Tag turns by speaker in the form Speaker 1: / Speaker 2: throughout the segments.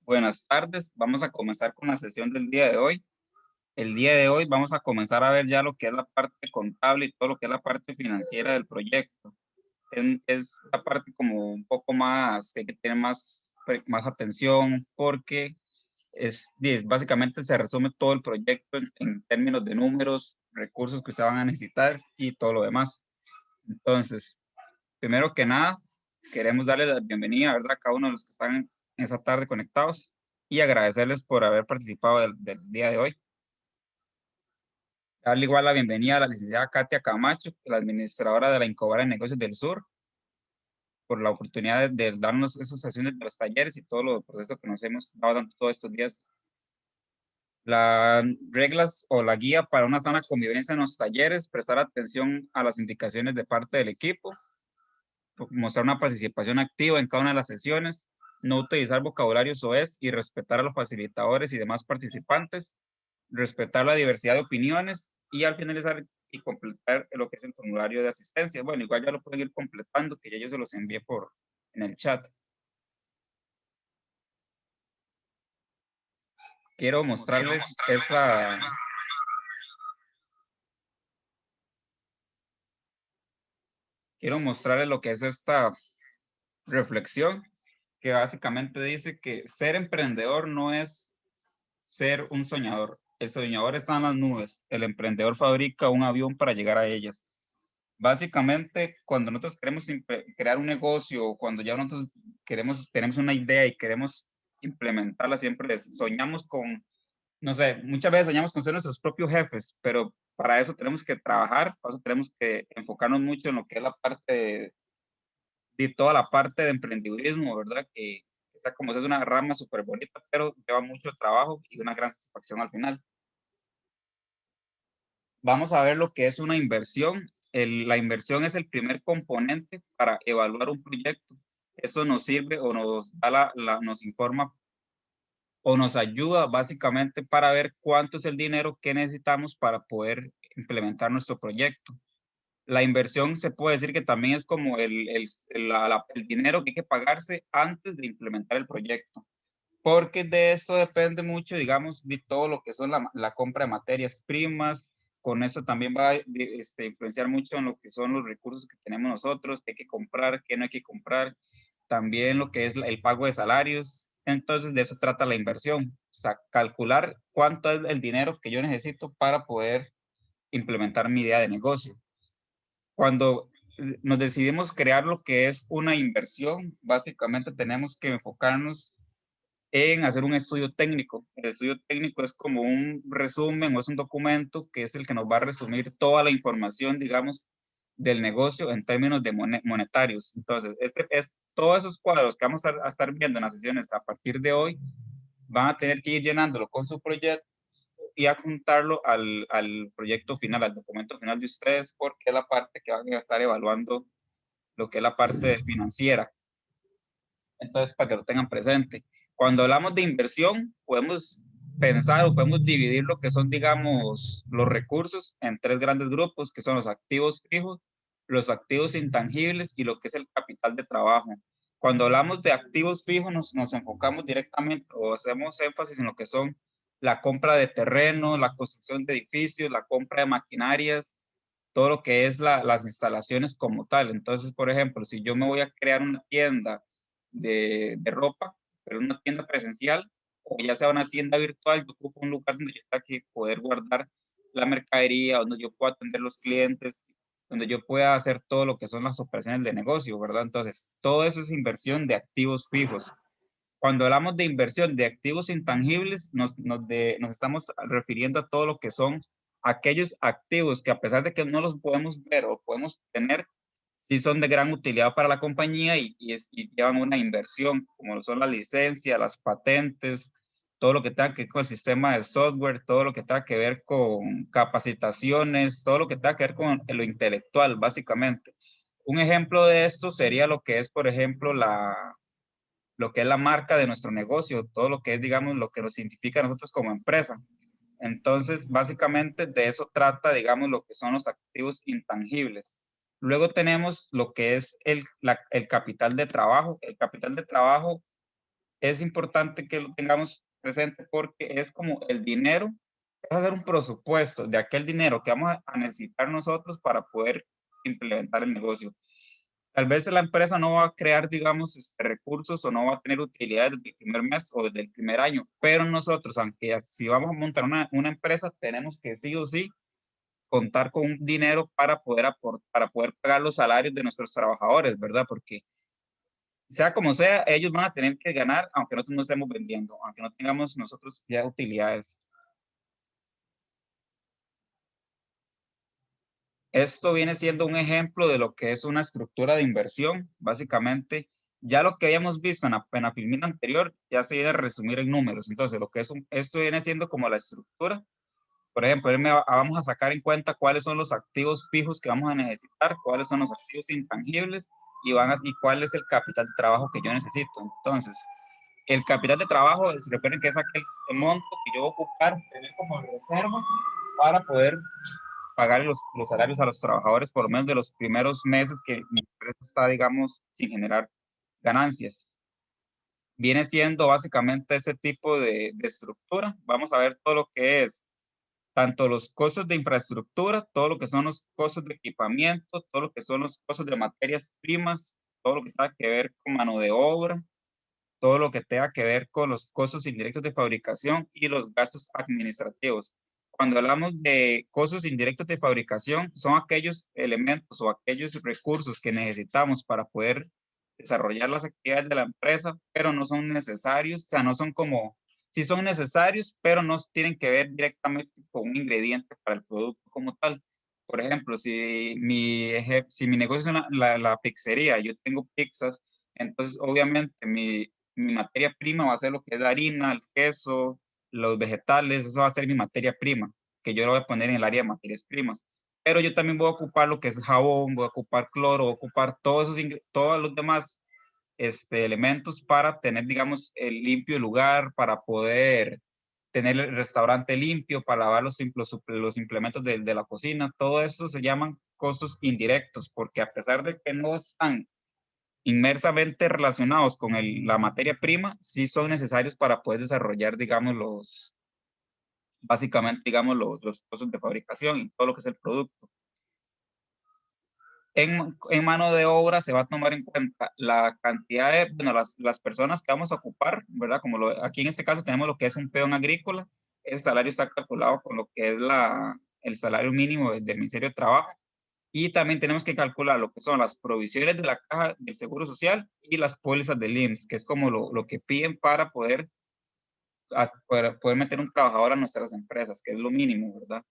Speaker 1: Buenas tardes, vamos a comenzar con la sesión del día de hoy. El día de hoy vamos a comenzar a ver ya lo que es la parte contable y todo lo que es la parte financiera del proyecto. Es la parte como un poco más, que tiene más atención porque básicamente se resume todo el proyecto en términos de números, recursos que ustedes van a necesitar y todo lo demás. Entonces, primero que nada, queremos darles la bienvenida, ¿verdad? A cada uno de los que están esa tarde conectados y agradecerles por haber participado del día de hoy. Darle igual la bienvenida a la licenciada Katia Camacho, la administradora de la Incubadora de Negocios del Sur, por la oportunidad de darnos esas sesiones de los talleres y todo los procesos que nos hemos dado dando todos estos días. Las reglas o la guía para una sana convivencia en los talleres, prestar atención a las indicaciones de parte del equipo, mostrar una participación activa en cada una de las sesiones, no utilizar vocabulario soez y respetar a los facilitadores y demás participantes, respetar la diversidad de opiniones y al finalizar y completar lo que es el formulario de asistencia. Bueno, igual ya lo pueden ir completando, que ya yo se los envié en el chat. Quiero mostrarles quiero mostrarles lo que es esta reflexión, que básicamente dice que ser emprendedor no es ser un soñador. El soñador está en las nubes, el emprendedor fabrica un avión para llegar a ellas. Básicamente, cuando nosotros queremos crear un negocio, o cuando ya nosotros tenemos una idea y queremos implementarla, siempre soñamos con, no sé, muchas veces soñamos con ser nuestros propios jefes, pero para eso tenemos que trabajar, para eso tenemos que enfocarnos mucho en lo que es la parte de toda la parte de emprendedurismo, ¿verdad? Que esa como es una rama súper bonita, pero lleva mucho trabajo y una gran satisfacción al final. Vamos a ver lo que es una inversión. La inversión es el primer componente para evaluar un proyecto. Eso nos sirve o nos da nos informa o nos ayuda básicamente para ver cuánto es el dinero que necesitamos para poder implementar nuestro proyecto. La inversión se puede decir que también es como el dinero que hay que pagarse antes de implementar el proyecto, porque de esto depende mucho, digamos, de todo lo que son la compra de materias primas. Con eso también va a influenciar mucho en lo que son los recursos que tenemos nosotros, qué hay que comprar, qué no hay que comprar, también lo que es el pago de salarios. Entonces, de eso trata la inversión, o sea, calcular cuánto es el dinero que yo necesito para poder implementar mi idea de negocio. Cuando nos decidimos crear lo que es una inversión, básicamente tenemos que enfocarnos en hacer un estudio técnico. El estudio técnico es como un resumen o es un documento que es el que nos va a resumir toda la información, digamos, del negocio en términos de monetarios. Entonces, todos esos cuadros que vamos a estar viendo en las sesiones a partir de hoy, van a tener que ir llenándolo con su proyecto y adjuntarlo al proyecto final, al documento final de ustedes, porque es la parte que van a estar evaluando lo que es la parte financiera. Entonces, para que lo tengan presente. Cuando hablamos de inversión, podemos pensar o podemos dividir lo que son, digamos, los recursos en tres grandes grupos, que son los activos fijos, los activos intangibles y lo que es el capital de trabajo. Cuando hablamos de activos fijos, nos enfocamos directamente o hacemos énfasis en lo que son la compra de terreno, la construcción de edificios, la compra de maquinarias, todo lo que es las instalaciones como tal. Entonces, por ejemplo, si yo me voy a crear una tienda de ropa, pero una tienda presencial, o ya sea una tienda virtual, yo ocupo un lugar donde yo tenga que poder guardar la mercadería, donde yo pueda atender los clientes, donde yo pueda hacer todo lo que son las operaciones de negocio, ¿verdad? Entonces, todo eso es inversión de activos fijos. Cuando hablamos de inversión de activos intangibles, nos estamos refiriendo a todo lo que son aquellos activos que a pesar de que no los podemos ver o podemos tener, sí son de gran utilidad para la compañía y llevan una inversión, como son la licencia, las patentes, todo lo que tenga que ver con el sistema de software, todo lo que tenga que ver con capacitaciones, todo lo que tenga que ver con lo intelectual, básicamente. Un ejemplo de esto sería lo que es, por ejemplo, lo que es la marca de nuestro negocio, todo lo que es, digamos, lo que nos identifica a nosotros como empresa. Entonces, básicamente de eso trata, digamos, lo que son los activos intangibles. Luego tenemos lo que es el capital de trabajo. El capital de trabajo es importante que lo tengamos presente porque es como el dinero, es hacer un presupuesto de aquel dinero que vamos a necesitar nosotros para poder implementar el negocio. Tal vez la empresa no va a crear, digamos, recursos o no va a tener utilidades desde el primer mes o desde el primer año, pero nosotros, aunque si vamos a montar una empresa, tenemos que sí o sí contar con un dinero para poder para poder pagar los salarios de nuestros trabajadores, ¿verdad? Porque sea como sea, ellos van a tener que ganar, aunque nosotros no estemos vendiendo, aunque no tengamos nosotros ya utilidades. Esto viene siendo un ejemplo de lo que es una estructura de inversión. Básicamente, ya lo que habíamos visto en la filmina anterior, ya se viene a resumir en números. Entonces, lo que es esto viene siendo como la estructura. Por ejemplo, vamos a sacar en cuenta cuáles son los activos fijos que vamos a necesitar, cuáles son los activos intangibles y cuál es el capital de trabajo que yo necesito. Entonces, el capital de trabajo, recuerden que es aquel monto que yo voy a ocupar, tener como reserva para poder pagar los salarios a los trabajadores por lo menos de los primeros meses que mi empresa está, digamos, sin generar ganancias. Viene siendo básicamente ese tipo de estructura. Vamos a ver todo lo que es tanto los costos de infraestructura, todo lo que son los costos de equipamiento, todo lo que son los costos de materias primas, todo lo que tenga que ver con mano de obra, todo lo que tenga que ver con los costos indirectos de fabricación y los gastos administrativos. Cuando hablamos de costos indirectos de fabricación, son aquellos elementos o aquellos recursos que necesitamos para poder desarrollar las actividades de la empresa, pero no son necesarios, o sea, no son como, sí son necesarios, pero no tienen que ver directamente con un ingrediente para el producto como tal. Por ejemplo, si mi negocio es la pizzería, yo tengo pizzas, entonces obviamente mi materia prima va a ser lo que es la harina, el queso, los vegetales, eso va a ser mi materia prima, que yo lo voy a poner en el área de materias primas. Pero yo también voy a ocupar lo que es jabón, voy a ocupar cloro, voy a ocupar todos los demás elementos para tener, digamos, el limpio lugar, para poder tener el restaurante limpio, para lavar los implementos de la cocina. Todo eso se llaman costos indirectos, porque a pesar de que no están inmersamente relacionados con la materia prima, sí son necesarios para poder desarrollar, digamos, básicamente, digamos, los costos de fabricación y todo lo que es el producto. En mano de obra se va a tomar en cuenta la cantidad de, bueno, las personas que vamos a ocupar, ¿verdad? Aquí en este caso tenemos lo que es un peón agrícola, ese salario está calculado con lo que es el salario mínimo del Ministerio de Trabajo. Y también tenemos que calcular lo que son las provisiones de la caja del Seguro Social y las pólizas del IMSS, que es como lo que piden para poder meter un trabajador a nuestras empresas, que es lo mínimo, ¿verdad?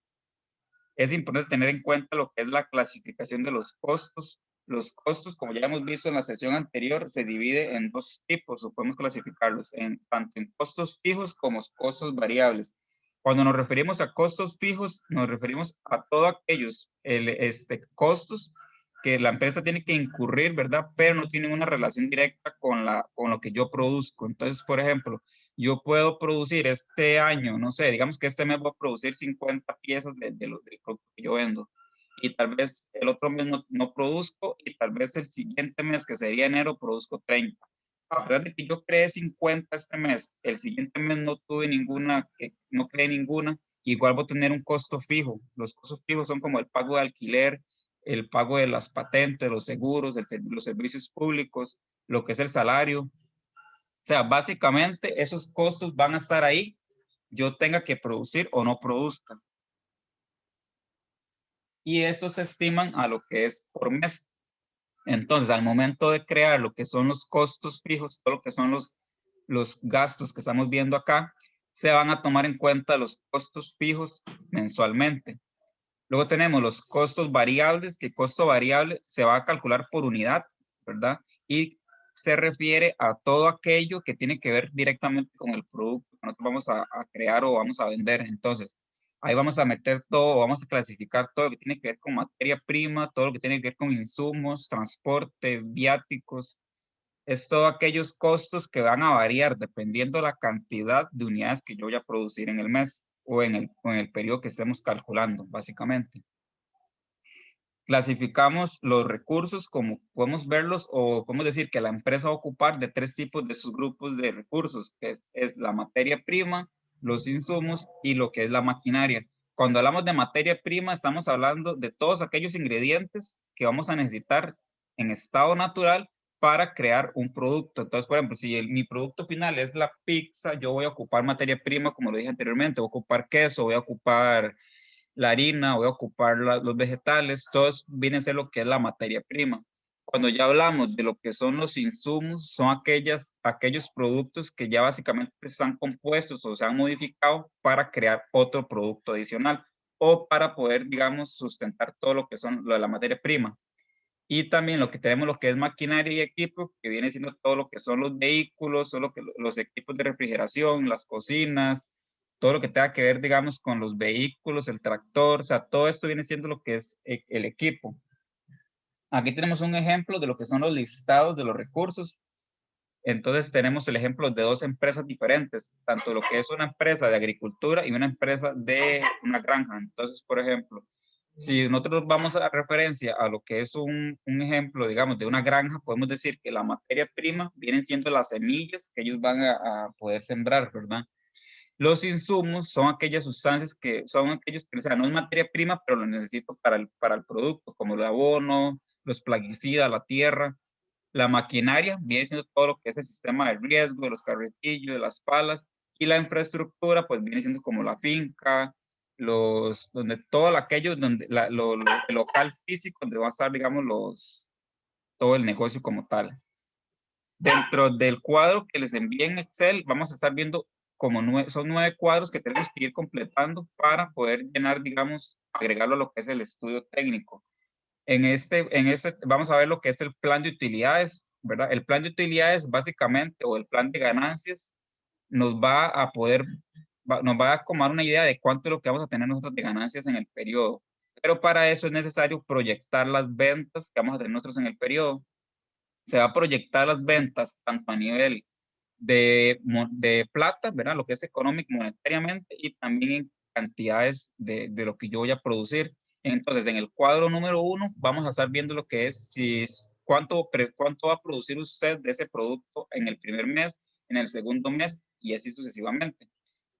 Speaker 1: Es importante tener en cuenta lo que es la clasificación de los costos. Los costos, como ya hemos visto en la sesión anterior, se divide en dos tipos, o podemos clasificarlos tanto en costos fijos como costos variables. Cuando nos referimos a costos fijos, nos referimos a todos aquellos costos que la empresa tiene que incurrir, ¿verdad? Pero no tienen una relación directa con lo que yo produzco. Entonces, por ejemplo, yo puedo producir este año, no sé, digamos que este mes voy a producir 50 piezas del producto que yo vendo y tal vez el otro mes no produzco y tal vez el siguiente mes, que sería enero, produzco 30. A pesar de que yo creé 50 este mes, el siguiente mes no tuve ninguna, no creé ninguna, igual voy a tener un costo fijo. Los costos fijos son como el pago de alquiler, el pago de las patentes, los seguros, los servicios públicos, lo que es el salario. O sea, básicamente esos costos van a estar ahí, yo tenga que producir o no produzca. Y estos se estiman a lo que es por mes. Entonces, al momento de crear lo que son los costos fijos, todo lo que son los gastos que estamos viendo acá, se van a tomar en cuenta los costos fijos mensualmente. Luego tenemos los costos variables, que costo variable se va a calcular por unidad, ¿verdad? Y se refiere a todo aquello que tiene que ver directamente con el producto que nosotros vamos a crear o vamos a vender. Entonces, ahí vamos a meter todo, vamos a clasificar todo lo que tiene que ver con materia prima, todo lo que tiene que ver con insumos, transporte, viáticos. Es todos aquellos costos que van a variar dependiendo la cantidad de unidades que yo voy a producir en el mes o en el periodo que estemos calculando, básicamente. Clasificamos los recursos como podemos verlos o podemos decir que la empresa va a ocupar de 3 tipos de sus grupos de recursos, que es la materia prima, los insumos y lo que es la maquinaria. Cuando hablamos de materia prima, estamos hablando de todos aquellos ingredientes que vamos a necesitar en estado natural para crear un producto. Entonces, por ejemplo, si mi producto final es la pizza, yo voy a ocupar materia prima, como lo dije anteriormente, voy a ocupar queso, voy a ocupar la harina, voy a ocupar los vegetales, todos vienen a ser lo que es la materia prima. Cuando ya hablamos de lo que son los insumos, son aquellos productos que ya básicamente están compuestos o se han modificado para crear otro producto adicional o para poder, digamos, sustentar todo lo que son lo de la materia prima. Y también lo que tenemos, lo que es maquinaria y equipo, que viene siendo todo lo que son los vehículos, solo que los equipos de refrigeración, las cocinas, todo lo que tenga que ver, digamos, con los vehículos, el tractor, o sea, todo esto viene siendo lo que es el equipo. Aquí tenemos un ejemplo de lo que son los listados de los recursos. Entonces tenemos el ejemplo de dos empresas diferentes, tanto lo que es una empresa de agricultura y una empresa de una granja. Entonces, por ejemplo, si nosotros vamos a referencia a lo que es un ejemplo, digamos, de una granja, podemos decir que la materia prima vienen siendo las semillas que ellos van a poder sembrar, ¿verdad? Los insumos son aquellas sustancias que son aquellos que, o sea, no es materia prima, pero lo necesito para el producto, como el abono, los plaguicidas, la tierra. La maquinaria viene siendo todo lo que es el sistema de riesgo, los carretillos, las palas, y la infraestructura, pues viene siendo como la finca, donde todo aquello, donde el local físico, donde va a estar, digamos, todo el negocio como tal. Dentro del cuadro que les envié en Excel, vamos a estar viendo como son 9 cuadros que tenemos que ir completando para poder llenar, digamos, agregarlo a lo que es el estudio técnico. En este vamos a ver lo que es el plan de utilidades, ¿verdad? El plan de utilidades básicamente, o el plan de ganancias, nos va a poder, nos va a dar una idea de cuánto es lo que vamos a tener nosotros de ganancias en el periodo. Pero para eso es necesario proyectar las ventas que vamos a tener nosotros en el periodo. Se va a proyectar las ventas tanto a nivel de plata, ¿verdad? Lo que es económico monetariamente y también en cantidades de lo que yo voy a producir. Entonces, en el cuadro número 1 vamos a estar viendo lo que es, cuánto va a producir usted de ese producto en el primer mes, en el segundo mes y así sucesivamente.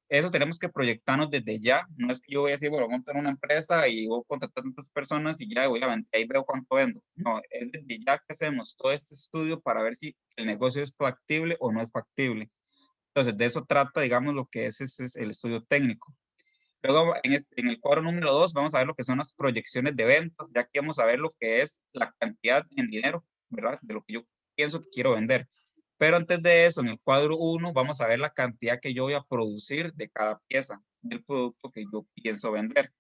Speaker 1: Eso tenemos que proyectarnos desde ya. No es que yo voy a decir, bueno, voy a montar una empresa y voy a contratar a tantas personas y ya voy a vender, ahí veo cuánto vendo. No, es desde ya que hacemos todo este estudio para ver si el negocio es factible o no es factible. Entonces, de eso trata, digamos, lo que es el estudio técnico. Luego, en el cuadro número 2, vamos a ver lo que son las proyecciones de ventas. Ya aquí vamos a ver lo que es la cantidad en dinero, ¿verdad? De lo que yo pienso que quiero vender. Pero antes de eso, en el cuadro 1, vamos a ver la cantidad que yo voy a producir de cada pieza del producto que yo pienso vender.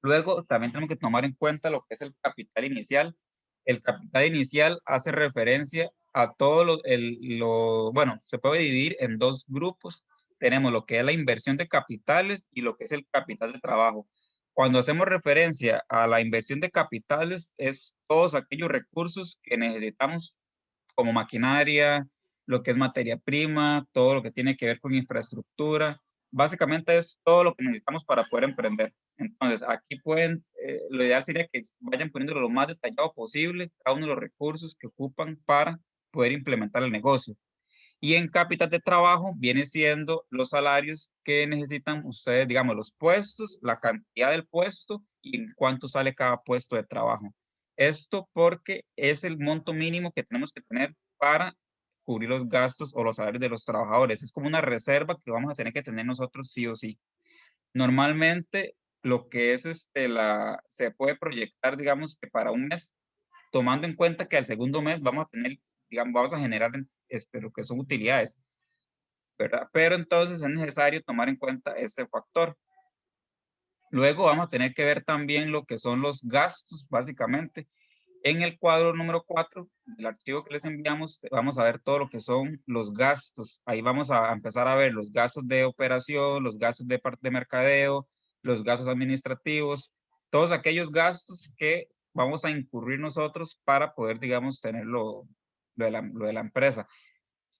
Speaker 1: Luego, también tenemos que tomar en cuenta lo que es el capital inicial. El capital inicial hace referencia a todo bueno, se puede dividir en dos grupos. Tenemos lo que es la inversión de capitales y lo que es el capital de trabajo. Cuando hacemos referencia a la inversión de capitales, es todos aquellos recursos que necesitamos como maquinaria, lo que es materia prima, todo lo que tiene que ver con infraestructura. Básicamente es todo lo que necesitamos para poder emprender. Entonces, aquí lo ideal sería que vayan poniéndolo lo más detallado posible, cada uno de los recursos que ocupan para poder implementar el negocio. Y en capital de trabajo viene siendo los salarios que necesitan ustedes, digamos, los puestos, la cantidad del puesto y en cuánto sale cada puesto de trabajo. Esto porque es el monto mínimo que tenemos que tener para cubrir los gastos o los salarios de los trabajadores. Es como una reserva que vamos a tener que tener nosotros sí o sí. Normalmente lo que es se puede proyectar, digamos, que para un mes, tomando en cuenta que al segundo mes vamos a tener, digamos, vamos a generar lo que son utilidades, ¿verdad? Pero entonces es necesario tomar en cuenta este factor. Luego vamos a tener que ver también lo que son los gastos, básicamente. En el cuadro número 4, el archivo que les enviamos, vamos a ver todo lo que son los gastos. Ahí vamos a empezar a ver los gastos de operación, los gastos de parte de mercadeo, los gastos administrativos, todos aquellos gastos que vamos a incurrir nosotros para poder, digamos, tener lo de la empresa.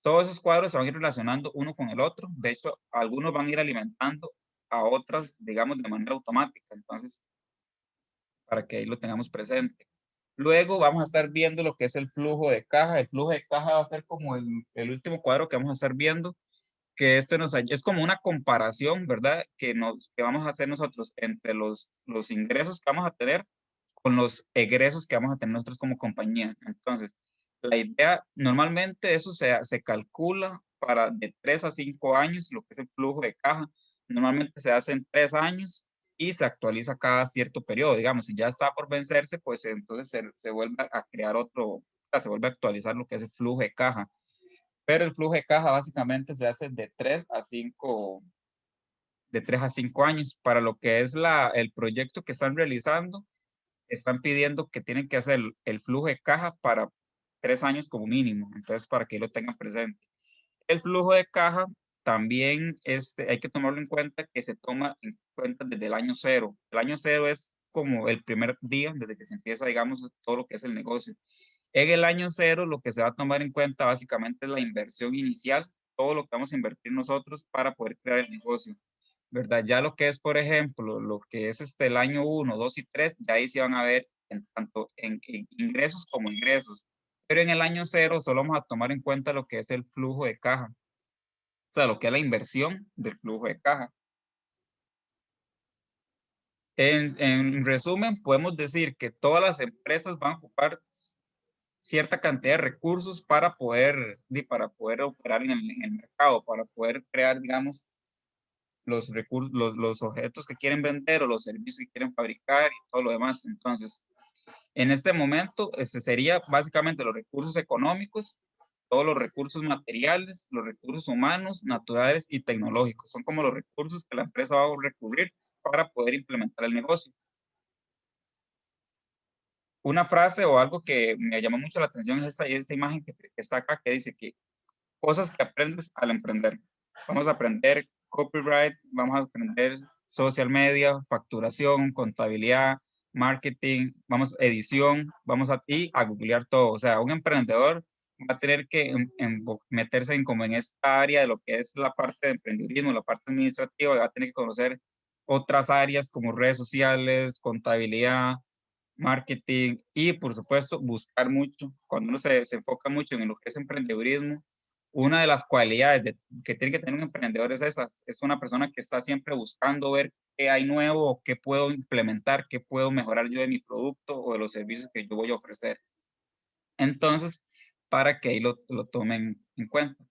Speaker 1: Todos esos cuadros se van a ir relacionando uno con el otro. De hecho, algunos van a ir alimentando a otras, digamos, de manera automática. Entonces, para que ahí lo tengamos presente. Luego vamos a estar viendo lo que es el flujo de caja. El flujo de caja va a ser como el último cuadro que vamos a estar viendo, que es como una comparación, ¿verdad? Que vamos a hacer nosotros entre los ingresos que vamos a tener con los egresos que vamos a tener nosotros como compañía. Entonces, la idea, normalmente eso se calcula para de 3 a 5 años, lo que es el flujo de caja. Normalmente se hace en 3 años y se actualiza cada cierto periodo. Digamos, si ya está por vencerse, pues entonces se vuelve a crear otro, o sea, se vuelve a actualizar lo que es el flujo de caja. Pero el flujo de caja básicamente se hace de 3 a 5 años. Para lo que es el proyecto que están realizando, están pidiendo que tienen que hacer el flujo de caja para 3 años como mínimo. Entonces, para que lo tengan presente. El flujo de caja también hay que tomarlo en cuenta, que se toma en cuenta desde el año cero. El año cero es como el primer día desde que se empieza, digamos, todo lo que es el negocio. En el año cero, lo que se va a tomar en cuenta básicamente es la inversión inicial, todo lo que vamos a invertir nosotros para poder crear el negocio, ¿verdad? Ya lo que es, por ejemplo, lo que es el año uno, 2 y 3, ya ahí se van a ver tanto en ingresos como ingresos. Pero en el año cero solo vamos a tomar en cuenta lo que es el flujo de caja, o sea, lo que es la inversión del flujo de caja. En resumen, podemos decir que todas las empresas van a ocupar cierta cantidad de recursos para poder operar en el mercado, para poder crear, digamos, los recursos, los objetos que quieren vender o los servicios que quieren fabricar y todo lo demás. Entonces, en este momento, sería básicamente los recursos económicos, todos los recursos materiales, los recursos humanos, naturales y tecnológicos. Son como los recursos que la empresa va a recurrir para poder implementar el negocio. Una frase o algo que me llamó mucho la atención es esa imagen que está acá, que dice que cosas que aprendes al emprender. Vamos a aprender copyright, vamos a aprender social media, facturación, contabilidad, marketing, edición, y a googlear todo. O sea, un emprendedor va a tener que meterse como en esta área de lo que es la parte de emprendedurismo, la parte administrativa, y va a tener que conocer otras áreas como redes sociales, contabilidad, marketing y, por supuesto, buscar mucho. Cuando uno se enfoca mucho en lo que es emprendedurismo, una de las cualidades que tiene que tener un emprendedor es esa, es una persona que está siempre buscando ver qué hay nuevo, o qué puedo implementar, qué puedo mejorar yo de mi producto o de los servicios que yo voy a ofrecer. Entonces, para que ahí lo tomen en cuenta.